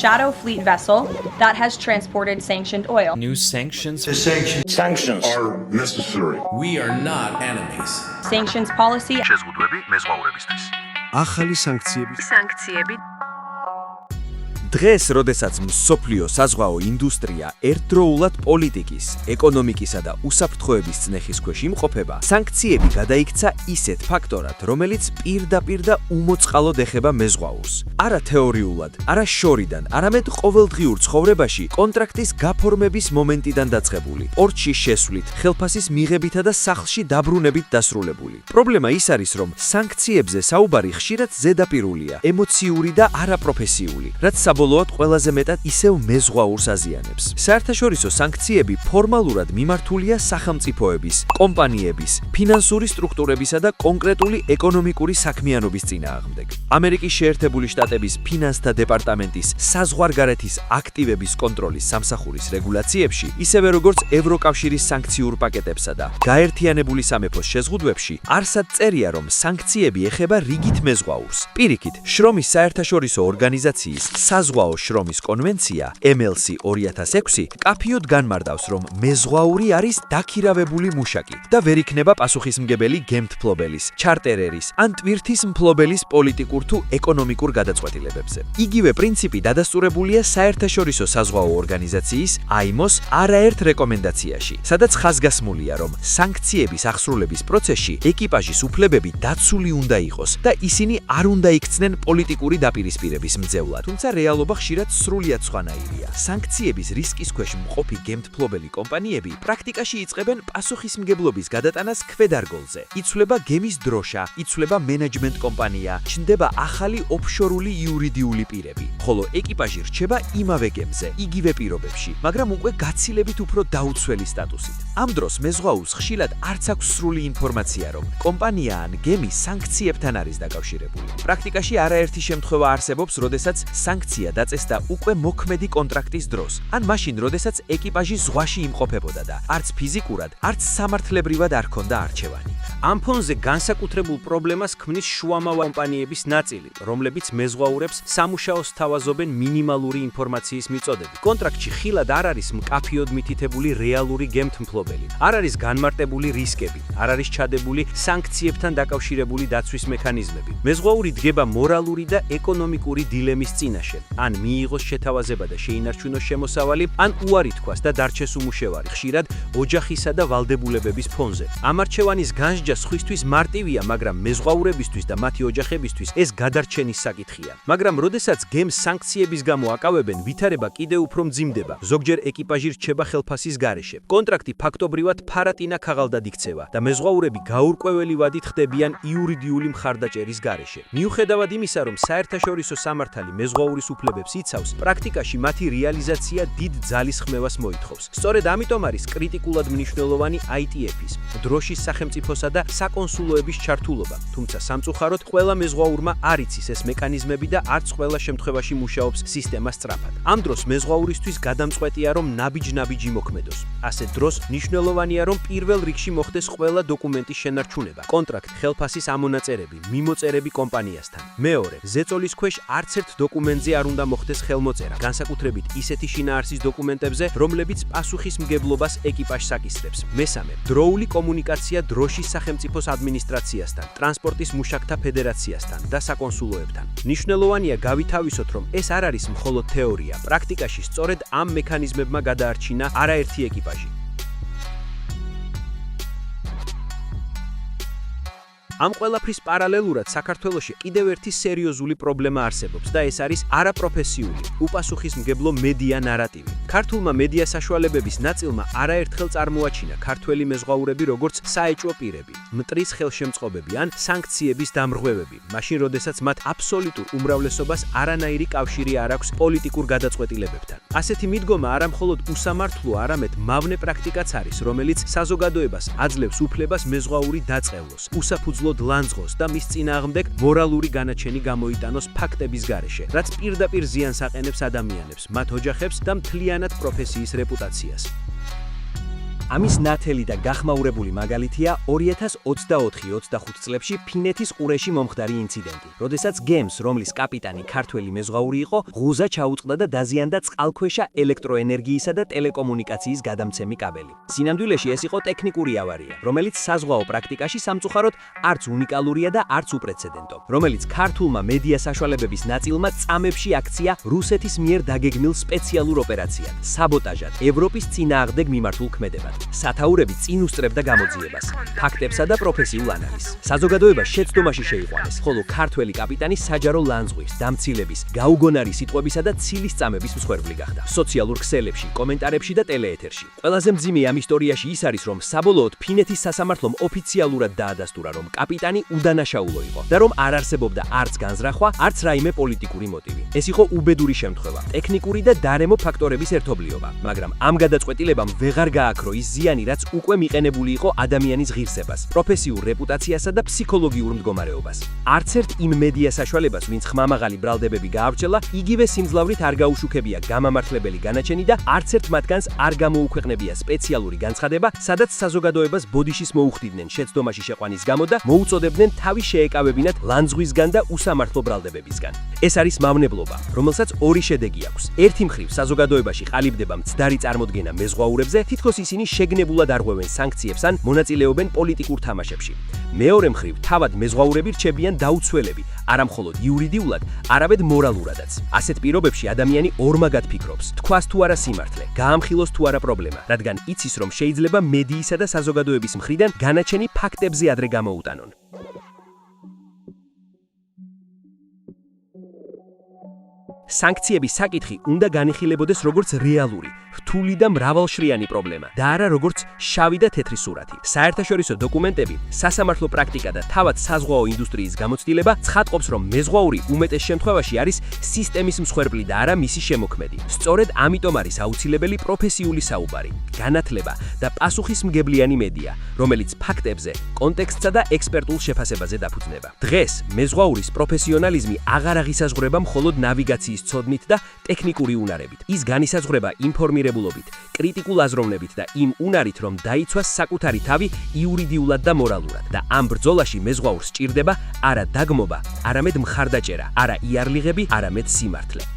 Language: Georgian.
shadow fleet vessel that has transported sanctioned oil. New sanctions. Sanctions are necessary. We are not enemies. Sanctions policy. შეზღუდვები მეზღვაურებისთვის. ახალი სანქციები. დღეს, როდესაც მსოფლიო საზღვაო ინდუსტრია ერთდროულად პოლიტიკის, ეკონომიკისა და უსაფრთხოების წნეხის ქვეშ იმყოფება, სანქციები გადაიქცა ისეთ ფაქტორად, რომელიც პირდაპირ და უმოწყალოდ ეხება მეზღვაურს. არა თეორიულად, არა შორიდან, არამედ ყოველდღიურ ცხოვრებაში კონტრაქტის გაფორმების მომენტიდან დაწყებული, პორტში შესვლით, ხელფასის მიღებითა და სახლში დაბრუნებით დასრულებული. პრობლემა ის არის, რომ სანქციებზე საუბარი ხშირად ზედაპირულია, ემოციური და არაპროფესიული, რაც საბოლოოდ ყველაზე მეტად ისევ მეზღვაურს აზიანებს. საერთაშორისო სანქციები ფორმალურად მიმართულია სახელმწიფოების, კომპანიების, ფინანსური სტრუქტურებისა და კონკრეტული ეკონომიკური საქმიანობის წინააღმდეგ. ამერიკის შეერთებული შტატების ფინანსთა დეპარტამენტის საზღვარგარეთის აქტივების კონტროლის სამსახურის რეგულაციებში, ისევე როგორც ევროკავშირის სანქციურ პაკეტებსა და გაერთიანებული სამეფოს შეზღუდვებში, არსად წერია, რომ სანქციები ეხება რიგით მეზღვაურს. პირიქით, შრომის საერთაშორისო ორგანიზაციის საზღვაო შრომის კონვენცია MLC 2006 კაფიოდ განმარტავს, რომ მეზღვაური არის დაქირავებული მუშაკი და ვერ იქნება პასუხისმგებელი გემთმფლობელის, ჩარტერერის ან ტვირთის მფლობელის პოლიტიკურ თუ ეკონომიკურ გადაწყვეტილებებზე. იგივე პრინციპი დადასტურებულია საერთაშორისო საზღვაო ორგანიზაციის IMO-ს არაერთ რეკომენდაციაში, სადაც ხაზგასმულია, რომ სანქციების აღსრულების პროცესში ეკიპაჟის უფლებები დაცული უნდა იყოს და ისინი არ უნდა იქცნენ პოლიტიკური დაპირისპირების მძევლად. თუმცა რეალობა ხშირად სრულიად სხვანაირია. სანქციების რისკის ქვეშ მყოფი გემთმფლობელი კომპანიები პრაქტიკაში იწყებენ პასუხისმგებლობის გადატანას ქვედარგოლზე. იცვლება გემის დროშა, იცვლება მენეჯმენტ კომპანია, ჩნდება ახალი ოფშორული იურიდიული პირები, ხოლო ეკიპაჟი რჩება იმავე გემზე, იგივე პირობებში, მაგრამ უკვე გაცილებით უფრო დაუცველი სტატუსით. ამ დროს მეზღვაურს ხშირად არც აქვს სრული ინფორმაცია, რომ კომპანია ან გემი სანქციებთან არის დაკავშირებული. პრაქტიკაში არაერთი შემთხვევა არსებობს, როდესაც სანქცია დაწესდა უკვე მოქმედი კონტრაქტის დროს, ან მაშინ, როდესაც ეკიპაჟი ზღვაში იმყოფებოდა და არც ფიზიკურად, არც სამართლებრივად არ ჰქონდა არჩევანი. ამ ფონზე განსაკუთრებულ პრობლემას ქმნის შუამავა კომპანიების ნაწილი, რომლებიც მეზღვაურებს სამუშაოს სთავაზობენ მინიმალური ინფორმაციის მიწოდებით. კონტრაქტში ხილად არ არის მკაფიოდ მითითებული რეალური გემთმფლობელი, არ არის განმარტებული რისკები, არ არის ჩადებული სანქციებთან დაკავშირებული დაცვის მექანიზმები. მეზღვაური დგება მორალური და ეკონომიკური დილემის წინაშე, ან მიიღოს შეთავაზება და შეინარჩუნოს შემოსავალი, ან უარი თქვას და დარჩეს უმუშევარი, ხშირად ოჯახისა და ვალდებულებების ფონზე. ამ არჩევანის განსჯა სხვისთვის მარტივია, მაგრამ მეზღვაურებისთვის და მათი ოჯახებისთვის ეს გადარჩენის საკითხია. მაგრამ როდესაც გემს სანქციების გამო აკავებენ, ვითარება კიდევ უფრო მძიმდება. ზოგჯერ ეკიპაჟი რჩება ხელფასის გარეშე. კონტრაქტი ფაქტობრივად ფარატინა ქაღალდად იქცევა და მეზღვაურები გაურკვეველი ვადით ხდებიან იურიდიული მხარდაჭერის გარეშე. მიუხედავად იმისა, რომ საერთაშორისო სამართალი მეზღვაურის უფლებებს იცავს, პრაქტიკაში მათი რეალიზაცია დიდ ძალისხმევას მოითხოვს. სწორედ ამიტომ არის კრიტიკულად მნიშვნელოვანი ITF-ის, დროშის სახელმწიფოსა და საკონსულოების ჩართულობა. თუმცა სამწუხაროდ ყველა მეზღვაურმა არ იცის ეს მექანიზმები და არც ყველა შემთხვევაში მუშაობს სისტემა სწრაფად. ამ დროს მეზღვაურისთვის გადამწყვეტია, რომ ნაბიჯ-ნაბიჯი მოქმედოს. ასეთ დროს მნიშვნელოვანია, რომ პირველ რიგში მოხდეს ყველა დოკუმენტის შენარჩუნება, კონტრაქტ ხელფასის ამონაწერები, მიმოწერები კომპანიასთან. მეორე, ზეწოლის ქვეშ არც ერთ დოკუმენტზე არ უნდა მოხდეს ხელმოწერა, განსაკუთრებით ისეთი შინაარსის დოკუმენტებზე, რომლებიც პასუხისმგებლობას ეკიპაჟს აკისრებს. მესამე, დროული კომუნიკაცია დროშის სახელმწიფოს ადმინისტრაციასთან, ტრანსპორტის მუშაკთა ფედერაციასთან და საკონსულოებთან. მნიშვნელოვანია გავითავისოთ, რომ ეს არ არის მხოლოდ თეორია, პრაქტიკაში სწორედ ამ მექანიზმებმა გადაარჩინა არაერთი ეკიპაჟი. ამ ყველაფრის პარალელურად საქართველოში კიდევ ერთი სერიოზული პრობლემა არსებობს და ეს არის არაპროფესიული, უპასუხისმგებლო მედია ნარატივი. ქართულმა მედია საშუალებების ნაწილმა არაერთხელ წარმოაჩინა ქართველი მეზღვაურები როგორც საეჭვო პირები, მტრის ხელშემწყობები ან სანქციების დამრღვევები, მაშინ როდესაც მათ აბსოლუტურ უმრავლესობას არანაირი კავშირი არ აქვს პოლიტიკურ გადაწყვეტილებებთან. ასეთი მიდგომა არა მხოლოდ უსამართლო, არამედ მავნე პრაქტიკაც არის, რომელიც საზოგადოებას აძლევს უფლებას მეზღვაური დაწყევლოს, უსაფუძვლოდ ლანძღოს და მის წინააღმდეგ მორალური განაჩენი გამოიტანოს ფაქტების გარეშე, რაც პირდაპირ ზიანს აყენებს ადამიანებს, მათ ოჯახებს და მთლიანად პროფესიის რეპუტაციას. ამის ნათელი და გახმაურებული მაგალითია 2024-25 წლებში ფინეთის ყურეში მომხდარი ინციდენტი, როდესაც გემს, რომლის კაპიტანი ქართველი მეზღვაური იყო, ღუზა ჩაუწყდა და დაზიანდა წყალქვეშა ელექტროენერგიისა და ტელეკომუნიკაციის გადამცემი კაბელი. სინამდვილეში ეს იყო ტექნიკური ავარია, რომელიც საზღვაო პრაქტიკაში სამწუხაროდ არც უნიკალურია და არც უპრეცედენტო, რომელიც ქართულმა მედია საშუალებების ნაწილმა წამებში აქცია რუსეთის მიერ დაგეგმილ სპეციალურ ოპერაციად, საბოტაჟად, ევროპის წინააღმდეგ მიმართულ ქმედებად. სათაურები წინ უსწრებდა გამოძიებას, ფაქტებსა და პროფესიულ ანალიზს. საზოგადოება შეცდომაში შეიყვანეს, ხოლო ქართველი კაპიტანი საჯარო ლანძღვის, დამცილების, გაუგონარი სიტყვებისა და ცილის წამების მსხვერპლი გახდა. სოციალურ ქსელებში, კომენტარებში და ტელეეთერში. ყველაზე მძიმე ამ ისტორიაში ის არის, რომ საბოლოოდ ფინეთის სასამართლომ ოფიციალურად დაადასტურა, რომ კაპიტანი უდანაშაულო იყო და რომ არ არსებობდა არც განზრახვა, არც რაიმე პოლიტიკური მოტივი. ეს იყო უბედური შემთხვევა, ტექნიკური და დარემო ფაქტორების ერთობლიობა, მაგრამ ამ გადაწყვეტილებამ ვეღარ გააქრო ის ზიანი, რაც უკვე მიყენებული იყო ადამიანის ღირსებას, პროფესიულ რეპუტაციასა და ფსიქოლოგიურ მდგომარეობას. არც ერთ იმ მედია საშუალებას, ვინც ხმამაღალი ბრალდებები გაავრჩელა, იგივე სიმძლავრით არ გაუშუქებია გამამართლებელი განაჩენი და არც ერთ მათგანს არ გამოუქვეყნებია სპეციალური განცხადება, სადაც საზოგადოებას ბოდიშის მოუხდიდნენ შეცდომაში შეყვანის გამო და მოუწოდებდნენ თავი შეეკავებინათ ლანძღვისგან და უსამართლო ბრალდებებისგან. ეს არის მავნებლობა, რომელსაც ორი შედეგი აქვს. ერთი მხრივ საზოგადოებაში ყალიბდება მცდარი წარმოდგენა მეზღვაურებზე, თითქოს ისინი შეგნებულად არღვევენ სანქციებს ან მონაწილეობენ პოლიტიკურ თამაშებში. მეორე მხრივ თავად მეზღვაურები რჩებიან დაუცველები, არა მხოლოდ იურიდიულად, არამედ მორალურადაც. ასეთ პირობებში ადამიანი ორმაგად ფიქრობს, თქვას თუ არა სიმართლე, გაამხილოს თუ არა პრობლემა, რადგან იცის, რომ შეიძლება მედიისა და საზოგადოების მხრიდან განაჩენი ფაქტებზე ადრე გამოუტანონ. სანქციების საკითხი უნდა განიხილებოდეს როგორც რეალური, რთული და მრავალშრიანი პრობლემა და არა როგორც შავი და თეთრი სურათი. საერთაშორისო დოკუმენტები, სასამართლო პრაქტიკა და თავად საზღვაო ინდუსტრიის გამოცდილება ცხადყოფს, რომ მეზღვაური უმეტეს შემთხვევაში არის სისტემის მსხვერპლი და არა მისი შემოქმედი. სწორედ ამიტომ არის აუცილებელი პროფესიული საუბარი, განათლება და პასუხისმგებლიანი მედია, რომელიც ფაქტებზე, კონტექსტსა და ექსპერტულ შეფასებაზე დაფუძნება. დღეს მეზღვაურის პროფესიონალიზმი აღარ აღისაზღვრება მხოლოდ ნავიგაციის ცოდნით და ტექნიკური უნარებით. ის განისაზღვრება ინფორმირებულობით, კრიტიკულ აზროვნებით და იმ უნარით, რომ დაიცვას საკუთარი თავი იურიდიულად და მორალურად. და ამ ბრძოლაში მეზღვაურს სჭირდება არა დაგმობა, არამედ მხარდაჭერა, არა იარლიღები, არამედ სიმართლე.